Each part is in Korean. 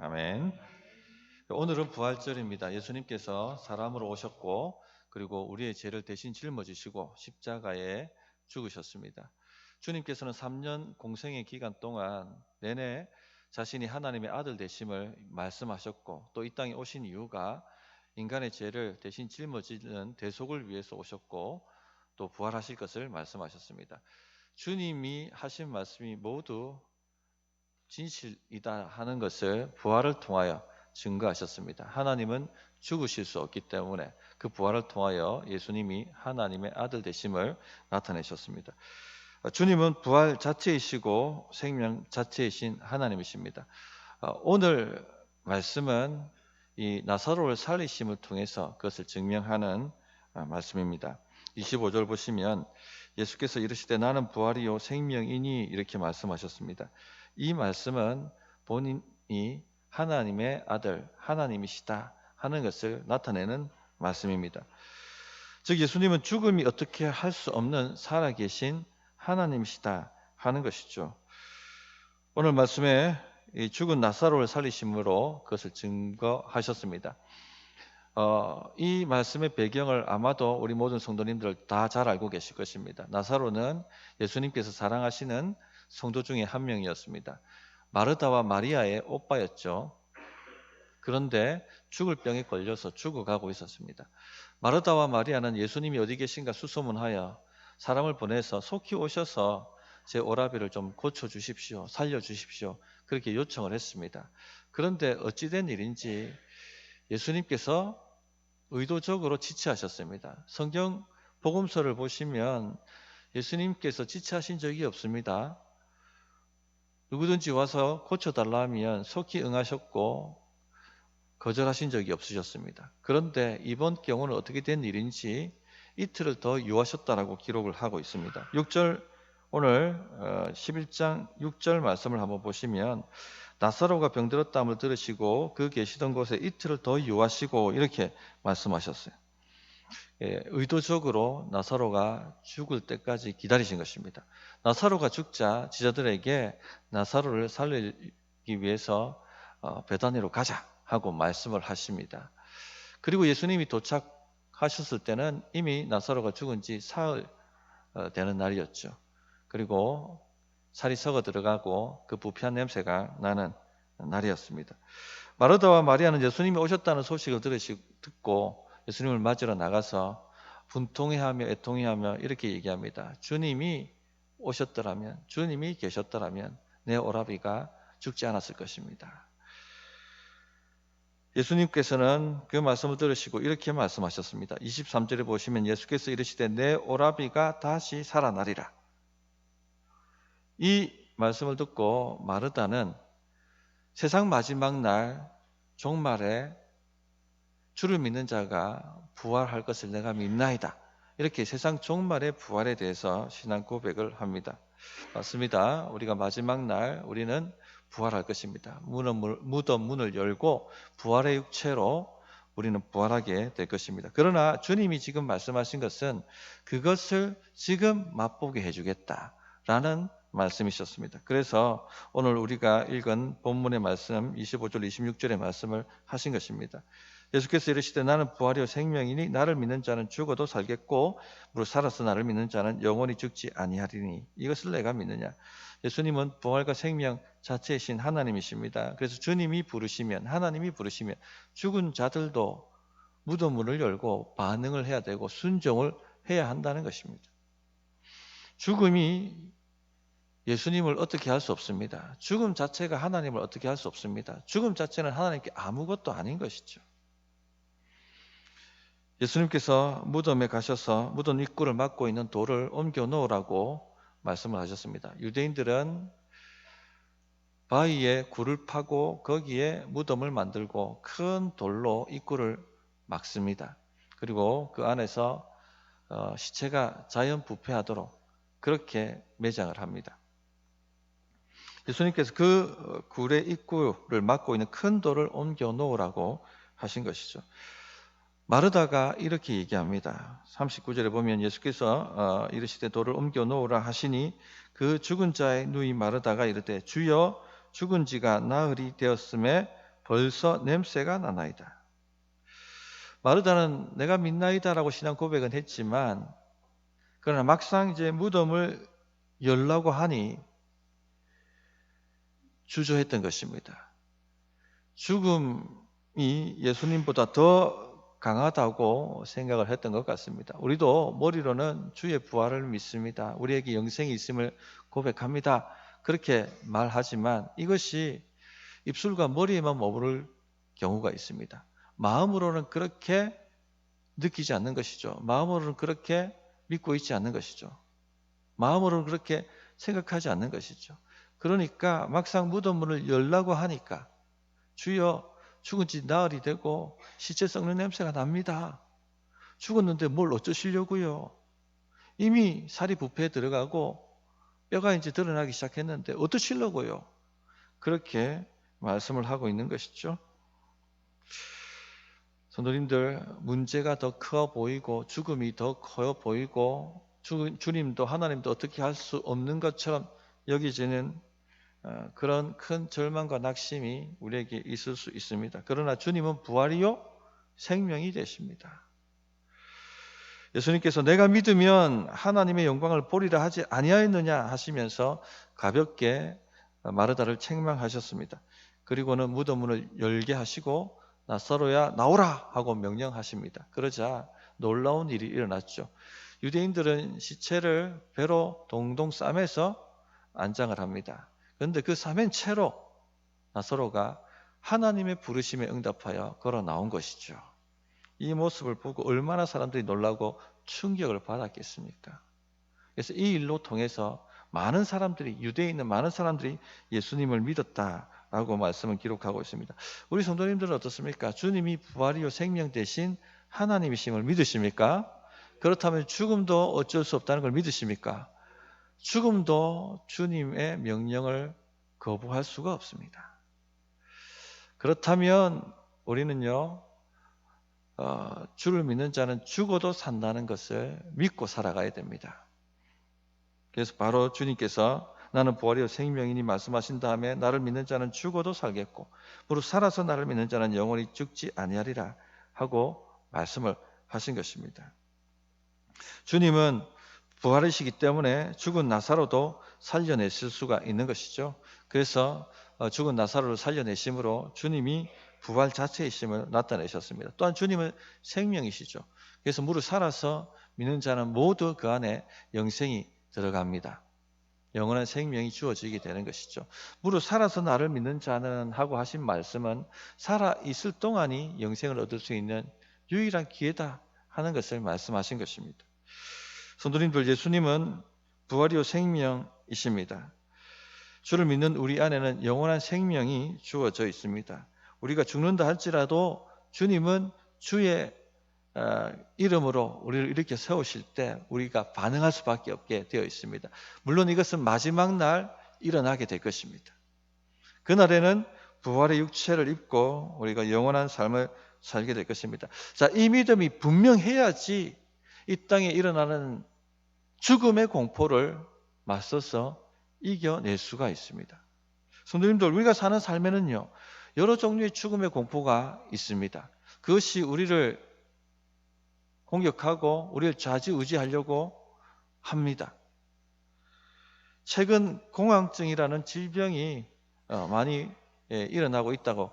아멘. 오늘은 부활절입니다. 예수님께서 사람으로 오셨고 그리고 우리의 죄를 대신 짊어지시고 십자가에 죽으셨습니다. 주님께서는 3년 공생의 기간 동안 내내 자신이 하나님의 아들 되심을 말씀하셨고 또 이 땅에 오신 이유가 인간의 죄를 대신 짊어지는 대속을 위해서 오셨고 또 부활하실 것을 말씀하셨습니다. 주님이 하신 말씀이 모두 진실이다 하는 것을 부활을 통하여 증거하셨습니다. 하나님은 죽으실 수 없기 때문에 그 부활을 통하여 예수님이 하나님의 아들 되심을 나타내셨습니다. 주님은 부활 자체이시고 생명 자체이신 하나님이십니다. 오늘 말씀은 이 나사로를 살리심을 통해서 그것을 증명하는 말씀입니다. 25절 보시면 예수께서 이르시되 나는 부활이요 생명이니 이렇게 말씀하셨습니다. 이 말씀은 본인이 하나님의 아들, 하나님이시다 하는 것을 나타내는 말씀입니다. 즉 예수님은 죽음이 어떻게 할 수 없는 살아계신 하나님이시다 하는 것이죠. 오늘 말씀에 이 죽은 나사로를 살리심으로 그것을 증거하셨습니다. 이 말씀의 배경을 아마도 우리 모든 성도님들 다 잘 알고 계실 것입니다. 나사로는 예수님께서 사랑하시는 성도 중에 한 명이었습니다. 마르다와 마리아의 오빠였죠. 그런데 죽을 병에 걸려서 죽어가고 있었습니다. 마르다와 마리아는 예수님이 어디 계신가 수소문하여 사람을 보내서 속히 오셔서 제 오라비를 좀 고쳐주십시오. 살려주십시오. 그렇게 요청을 했습니다. 그런데 어찌된 일인지 예수님께서 의도적으로 지체하셨습니다. 성경 복음서를 보시면 예수님께서 지체하신 적이 없습니다. 누구든지 와서 고쳐달라 하면 속히 응하셨고 거절하신 적이 없으셨습니다. 그런데 이번 경우는 어떻게 된 일인지 이틀을 더 유하셨다라고 기록을 하고 있습니다. 6절 오늘 11장 6절 말씀을 한번 보시면 나사로가 병들었다함을 들으시고 그 계시던 곳에 이틀을 더 유하시고 이렇게 말씀하셨어요. 의도적으로 나사로가 죽을 때까지 기다리신 것입니다. 나사로가 죽자 지자들에게 나사로를 살리기 위해서 베다니로 가자 하고 말씀을 하십니다. 그리고 예수님이 도착하셨을 때는 이미 나사로가 죽은 지 사흘 되는 날이었죠. 그리고 살이 썩어 들어가고 그 부패한 냄새가 나는 날이었습니다. 마르다와 마리아는 예수님이 오셨다는 소식을 듣고 예수님을 맞으러 나가서 분통해하며 애통해하며 이렇게 얘기합니다. 주님이 오셨더라면, 주님이 계셨더라면 내 오라비가 죽지 않았을 것입니다. 예수님께서는 그 말씀을 들으시고 이렇게 말씀하셨습니다. 23절에 보시면 예수께서 이르시되 내 오라비가 다시 살아나리라. 이 말씀을 듣고 마르다는 세상 마지막 날 종말에 주를 믿는 자가 부활할 것을 내가 믿나이다. 이렇게 세상 종말의 부활에 대해서 신앙 고백을 합니다. 맞습니다. 우리가 마지막 날 우리는 부활할 것입니다. 무덤 문을 열고 부활의 육체로 우리는 부활하게 될 것입니다. 그러나 주님이 지금 말씀하신 것은 그것을 지금 맛보게 해주겠다라는 말씀이셨습니다. 그래서 오늘 우리가 읽은 본문의 말씀 25절 26절의 말씀을 하신 것입니다. 예수께서 이르시되 나는 부활이요 생명이니 나를 믿는 자는 죽어도 살겠고 무릇 살아서 나를 믿는 자는 영원히 죽지 아니하리니 이것을 내가 믿느냐. 예수님은 부활과 생명 자체이신 하나님이십니다. 그래서 주님이 부르시면 하나님이 부르시면 죽은 자들도 무덤 문을 열고 반응을 해야 되고 순종을 해야 한다는 것입니다. 죽음이 예수님을 어떻게 할 수 없습니다. 죽음 자체가 하나님을 어떻게 할 수 없습니다. 죽음 자체는 하나님께 아무것도 아닌 것이죠. 예수님께서 무덤에 가셔서 무덤 입구를 막고 있는 돌을 옮겨 놓으라고 말씀을 하셨습니다. 유대인들은 바위에 굴을 파고 거기에 무덤을 만들고 큰 돌로 입구를 막습니다. 그리고 그 안에서 시체가 자연 부패하도록 그렇게 매장을 합니다. 예수님께서 그 굴의 입구를 막고 있는 큰 돌을 옮겨 놓으라고 하신 것이죠. 마르다가 이렇게 얘기합니다. 39절에 보면 예수께서 이르시되 돌을 옮겨 놓으라 하시니 그 죽은 자의 누이 마르다가 이르되 주여 죽은 지가 나흘이 되었음에 벌써 냄새가 나나이다. 마르다는 내가 믿나이다라고 신앙 고백은 했지만 그러나 막상 이제 무덤을 열라고 하니 주저했던 것입니다. 죽음이 예수님보다 더 강하다고 생각을 했던 것 같습니다. 우리도 머리로는 주의 부활을 믿습니다. 우리에게 영생이 있음을 고백합니다. 그렇게 말하지만 이것이 입술과 머리에만 머무를 경우가 있습니다. 마음으로는 그렇게 느끼지 않는 것이죠. 마음으로는 그렇게 믿고 있지 않는 것이죠. 마음으로는 그렇게 생각하지 않는 것이죠. 그러니까 막상 무덤문을 열라고 하니까 주여 죽은 지 나흘이 되고 시체 썩는 냄새가 납니다. 죽었는데 뭘 어쩌시려고요? 이미 살이 부패에 들어가고 뼈가 이제 드러나기 시작했는데 어떠시려고요? 그렇게 말씀을 하고 있는 것이죠. 성도님들, 문제가 더 커 보이고 죽음이 더 커 보이고 주님도 하나님도 어떻게 할 수 없는 것처럼 여기지는 그런 큰 절망과 낙심이 우리에게 있을 수 있습니다. 그러나 주님은 부활이요 생명이 되십니다. 예수님께서 내가 믿으면 하나님의 영광을 보리라 하지 아니하였느냐 하시면서 가볍게 마르다를 책망하셨습니다. 그리고는 무덤문을 열게 하시고 나사로야 나오라 하고 명령하십니다. 그러자 놀라운 일이 일어났죠. 유대인들은 시체를 배로 동동 싸매서 안장을 합니다. 그런데 그 싸맨 채로 나사로가 하나님의 부르심에 응답하여 걸어 나온 것이죠. 이 모습을 보고 얼마나 사람들이 놀라고 충격을 받았겠습니까? 그래서 이 일로 통해서 많은 사람들이, 유대에 있는 많은 사람들이 예수님을 믿었다라고 말씀을 기록하고 있습니다. 우리 성도님들은 어떻습니까? 주님이 부활이요 생명 대신 하나님이심을 믿으십니까? 그렇다면 죽음도 어쩔 수 없다는 걸 믿으십니까? 죽음도 주님의 명령을 거부할 수가 없습니다. 그렇다면 우리는요, 주를 믿는 자는 죽어도 산다는 것을 믿고 살아가야 됩니다. 그래서 바로 주님께서 나는 부활이요 생명이니 말씀하신 다음에 나를 믿는 자는 죽어도 살겠고 무릇 살아서 나를 믿는 자는 영원히 죽지 아니하리라 하고 말씀을 하신 것입니다. 주님은 부활이시기 때문에 죽은 나사로도 살려내실 수가 있는 것이죠. 그래서 죽은 나사로를 살려내심으로 주님이 부활 자체이심을 나타내셨습니다. 또한 주님은 생명이시죠. 그래서 무릇 살아서 믿는 자는 모두 그 안에 영생이 들어갑니다. 영원한 생명이 주어지게 되는 것이죠. 무릇 살아서 나를 믿는 자는 하고 하신 말씀은 살아 있을 동안이 영생을 얻을 수 있는 유일한 기회다 하는 것을 말씀하신 것입니다. 성도님들, 예수님은 부활이요 생명이십니다. 주를 믿는 우리 안에는 영원한 생명이 주어져 있습니다. 우리가 죽는다 할지라도 주님은 주의 이름으로 우리를 이렇게 세우실 때 우리가 반응할 수밖에 없게 되어 있습니다. 물론 이것은 마지막 날 일어나게 될 것입니다. 그날에는 부활의 육체를 입고 우리가 영원한 삶을 살게 될 것입니다. 자, 이 믿음이 분명해야지 이 땅에 일어나는 죽음의 공포를 맞서서 이겨낼 수가 있습니다. 성도님들, 우리가 사는 삶에는요, 여러 종류의 죽음의 공포가 있습니다. 그것이 우리를 공격하고 우리를 좌지우지하려고 합니다. 최근 공황증이라는 질병이 많이 일어나고 있다고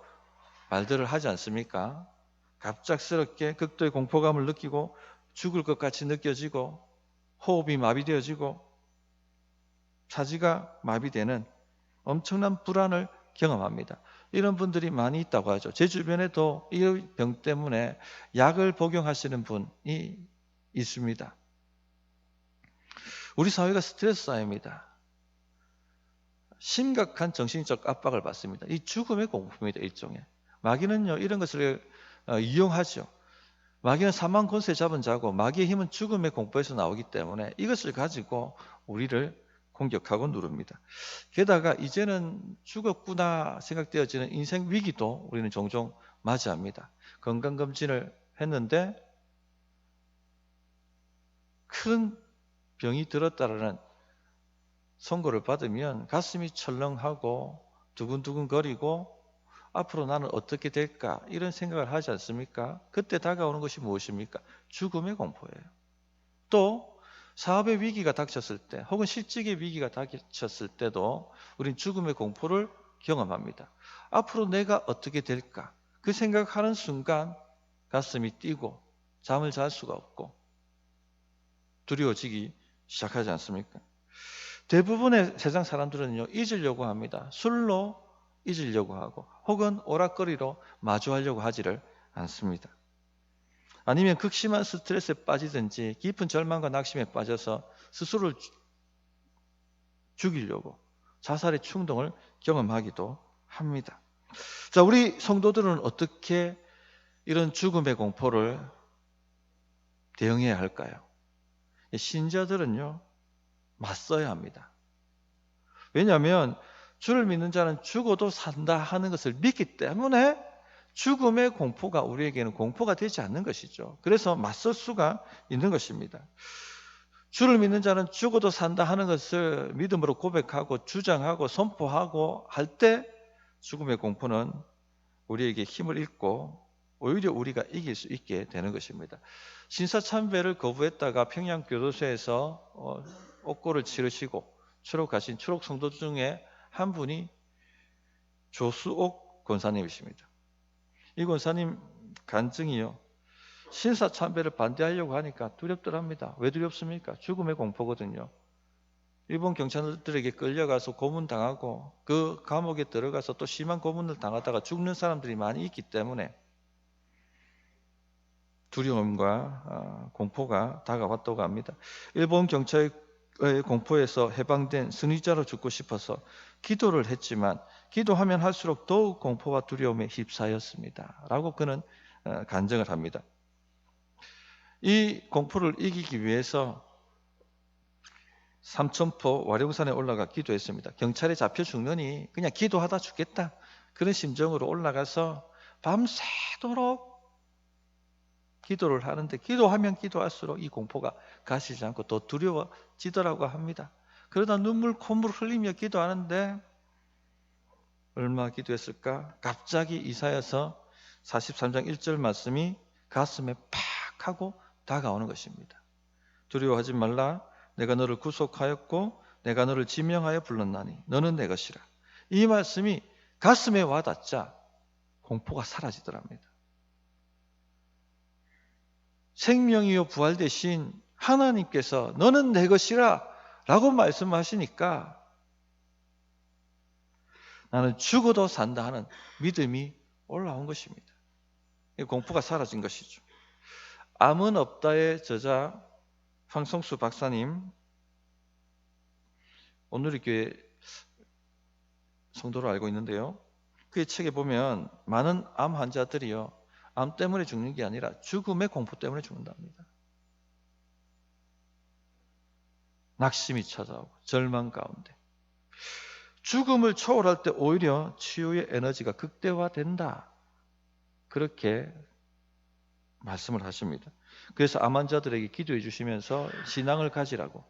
말들을 하지 않습니까? 갑작스럽게 극도의 공포감을 느끼고 죽을 것 같이 느껴지고 호흡이 마비되어지고 사지가 마비되는 엄청난 불안을 경험합니다. 이런 분들이 많이 있다고 하죠. 제 주변에도 이 병 때문에 약을 복용하시는 분이 있습니다. 우리 사회가 스트레스 사회입니다. 심각한 정신적 압박을 받습니다. 이 죽음의 공포입니다. 일종의. 마귀는요, 이런 것을 이용하죠. 마귀는 사망 권세 잡은 자고 마귀의 힘은 죽음의 공포에서 나오기 때문에 이것을 가지고 우리를 공격하고 누릅니다. 게다가 이제는 죽었구나 생각되어지는 인생 위기도 우리는 종종 맞이합니다. 건강검진을 했는데 큰 병이 들었다라는 선고를 받으면 가슴이 철렁하고 두근두근거리고 앞으로 나는 어떻게 될까? 이런 생각을 하지 않습니까? 그때 다가오는 것이 무엇입니까? 죽음의 공포예요. 또 사업의 위기가 닥쳤을 때 혹은 실직의 위기가 닥쳤을 때도 우린 죽음의 공포를 경험합니다. 앞으로 내가 어떻게 될까? 그 생각하는 순간 가슴이 뛰고 잠을 잘 수가 없고 두려워지기 시작하지 않습니까? 대부분의 세상 사람들은요, 잊으려고 합니다. 술로 잊으려고 하고 혹은 오락거리로 마주하려고 하지를 않습니다. 아니면 극심한 스트레스에 빠지든지 깊은 절망과 낙심에 빠져서 스스로를 죽이려고 자살의 충동을 경험하기도 합니다. 자, 우리 성도들은 어떻게 이런 죽음의 공포를 대응해야 할까요? 신자들은요, 맞서야 합니다. 왜냐하면 주를 믿는 자는 죽어도 산다 하는 것을 믿기 때문에 죽음의 공포가 우리에게는 공포가 되지 않는 것이죠. 그래서 맞설 수가 있는 것입니다. 주를 믿는 자는 죽어도 산다 하는 것을 믿음으로 고백하고 주장하고 선포하고 할 때 죽음의 공포는 우리에게 힘을 잃고 오히려 우리가 이길 수 있게 되는 것입니다. 신사참배를 거부했다가 평양교도소에서 옥고를 치르시고 추록하신 추록 성도 중에 한 분이 조수옥 권사님이십니다. 이 권사님 간증이요, 신사참배를 반대하려고 하니까 두렵더랍니다. 왜 두렵습니까? 죽음의 공포거든요. 일본 경찰들에게 끌려가서 고문당하고 그 감옥에 들어가서 또 심한 고문을 당하다가 죽는 사람들이 많이 있기 때문에 두려움과 공포가 다가왔다고 합니다. 일본 경찰의 공포에서 해방된 승리자로 죽고 싶어서 기도를 했지만 기도하면 할수록 더욱 공포와 두려움에 휩싸였습니다. 라고 그는 간증을 합니다. 이 공포를 이기기 위해서 삼천포 와룡산에 올라가 기도했습니다. 경찰에 잡혀 죽느니 그냥 기도하다 죽겠다. 그런 심정으로 올라가서 밤새도록 기도를 하는데 기도하면 기도할수록 이 공포가 가시지 않고 더 두려워지더라고 합니다. 그러다 눈물 콧물 흘리며 기도하는데 얼마 기도했을까? 갑자기 이사야서 43장 1절 말씀이 가슴에 팍 하고 다가오는 것입니다. 두려워하지 말라. 내가 너를 구속하였고 내가 너를 지명하여 불렀나니 너는 내 것이라. 이 말씀이 가슴에 와닿자 공포가 사라지더랍니다. 생명이요 부활 대신 하나님께서 너는 내 것이라 라고 말씀하시니까 나는 죽어도 산다 하는 믿음이 올라온 것입니다. 공포가 사라진 것이죠. 암은 없다의 저자 황성수 박사님, 오늘의 교회 성도로 알고 있는데요. 그의 책에 보면 많은 암 환자들이요, 암 때문에 죽는 게 아니라 죽음의 공포 때문에 죽는답니다. 낙심이 찾아오고 절망 가운데 죽음을 초월할 때 오히려 치유의 에너지가 극대화된다. 그렇게 말씀을 하십니다. 그래서 암 환자들에게 기도해 주시면서 신앙을 가지라고,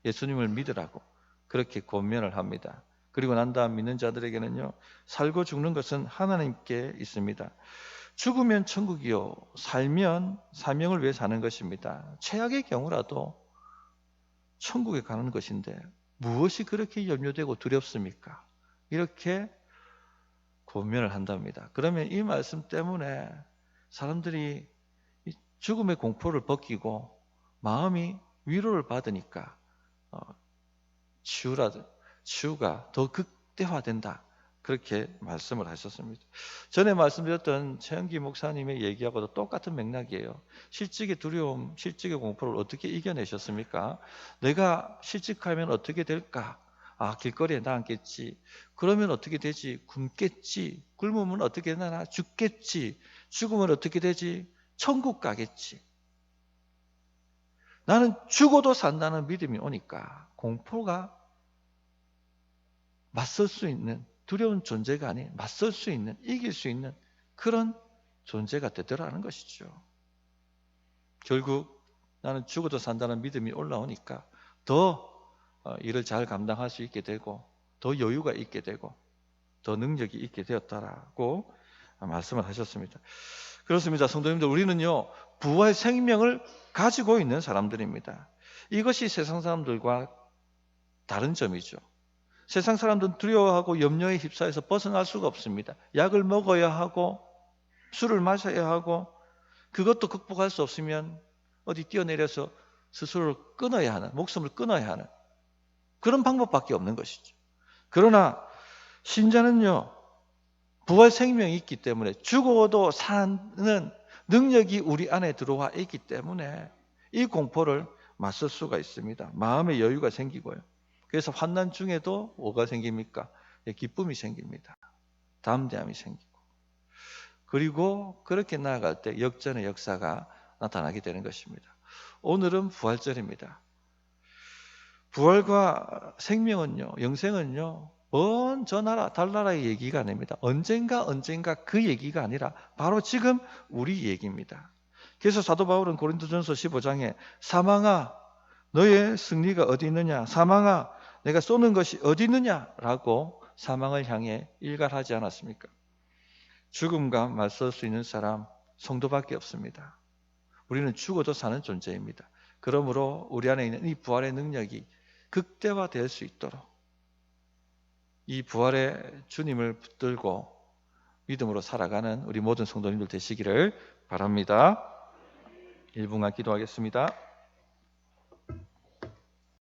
예수님을 믿으라고 그렇게 권면을 합니다. 그리고 난 다음 믿는 자들에게는요, 살고 죽는 것은 하나님께 있습니다. 죽으면 천국이요, 살면 사명을 위해 사는 것입니다. 최악의 경우라도 천국에 가는 것인데 무엇이 그렇게 염려되고 두렵습니까? 이렇게 권면을 한답니다. 그러면 이 말씀 때문에 사람들이 죽음의 공포를 벗기고 마음이 위로를 받으니까 치유가 더 극대화된다. 그렇게 말씀을 하셨습니다. 전에 말씀드렸던 최영기 목사님의 얘기하고도 똑같은 맥락이에요. 실직의 두려움, 실직의 공포를 어떻게 이겨내셨습니까? 내가 실직하면 어떻게 될까? 길거리에 나앉겠지. 그러면 어떻게 되지? 굶겠지. 굶으면 어떻게 되나? 죽겠지. 죽으면 어떻게 되지? 천국 가겠지. 나는 죽어도 산다는 믿음이 오니까 공포가 맞설 수 있는, 두려운 존재가 아닌 맞설 수 있는, 이길 수 있는 그런 존재가 되더라는 것이죠. 결국 나는 죽어도 산다는 믿음이 올라오니까 더 일을 잘 감당할 수 있게 되고 더 여유가 있게 되고 더 능력이 있게 되었다라고 말씀을 하셨습니다. 그렇습니다. 성도님들, 우리는요 부활 생명을 가지고 있는 사람들입니다. 이것이 세상 사람들과 다른 점이죠. 세상 사람들은 두려워하고 염려에 휩싸여서 벗어날 수가 없습니다. 약을 먹어야 하고 술을 마셔야 하고, 그것도 극복할 수 없으면 어디 뛰어내려서 스스로를 끊어야 하는, 목숨을 끊어야 하는 그런 방법밖에 없는 것이죠. 그러나 신자는요 부활 생명이 있기 때문에, 죽어도 사는 능력이 우리 안에 들어와 있기 때문에 이 공포를 맞설 수가 있습니다. 마음의 여유가 생기고요. 그래서 환난 중에도 뭐가 생깁니까? 기쁨이 생깁니다. 담대함이 생기고, 그리고 그렇게 나아갈 때 역전의 역사가 나타나게 되는 것입니다. 오늘은 부활절입니다. 부활과 생명은요, 영생은요, 먼 저 나라, 달나라의 얘기가 아닙니다. 언젠가 그 얘기가 아니라 바로 지금 우리 얘기입니다. 그래서 사도 바울은 고린도전서 15장에 사망아, 너의 승리가 어디 있느냐? 사망아, 내가 쏘는 것이 어디 있느냐라고 사망을 향해 일갈하지 않았습니까? 죽음과 맞설 수 있는 사람, 성도밖에 없습니다. 우리는 죽어도 사는 존재입니다. 그러므로 우리 안에 있는 이 부활의 능력이 극대화될 수 있도록 이 부활의 주님을 붙들고 믿음으로 살아가는 우리 모든 성도님들 되시기를 바랍니다. 1분간 기도하겠습니다.